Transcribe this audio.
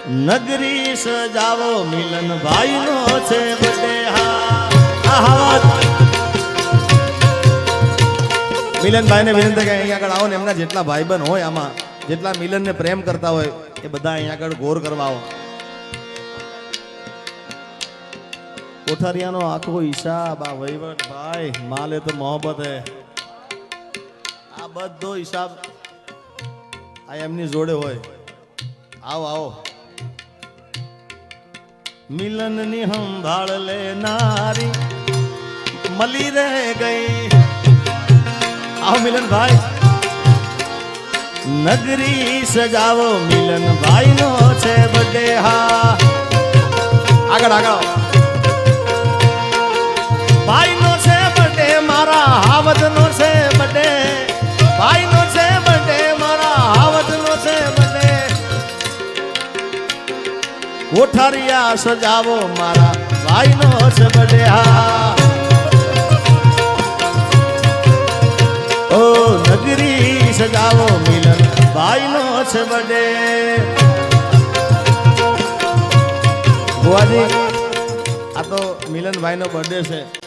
નગરી સજાવો મિલન ભાઈ નો છે બર્થડે હા મિલનભાઈ ને વિનંતી કે અહીંયા આગળ આવો ને એમના જેટલા ભાઈબંધ હોય આમાં જેટલા મિલન ને પ્રેમ કરતા હોય એ બધા અહીંયા આગળ ગોર કરવા આવો કોઠારિયાનો આખો હિસાબ આ વહીવટ ભાઈ માલે તો મોહબ્બત હે આ બધો હિસાબ આ એમની જોડે હોય આવો આવો મિલન ની સંભાળ લેનારી મળી રહે ગઈ આવો મિલન ભાઈ નગરી સજાવો મિલન ભાઈ નો છે બર્થડે હા આગળ આગળ ભાઈ નો છે બર્થડે મારા હાવદ નો છે બર્થડે ભાઈ નો છે બર્થડે મારા હાવદ નો છે બર્થડે કોઠારિયા સજાવો મારા ભાઈ નો છે બર્થડે હા ઓ નગરી સજાવો મિલન ભાઈ નો છે બર્થડે ભુવાજી આ તો મિલનભાઈ નો બર્થડે છે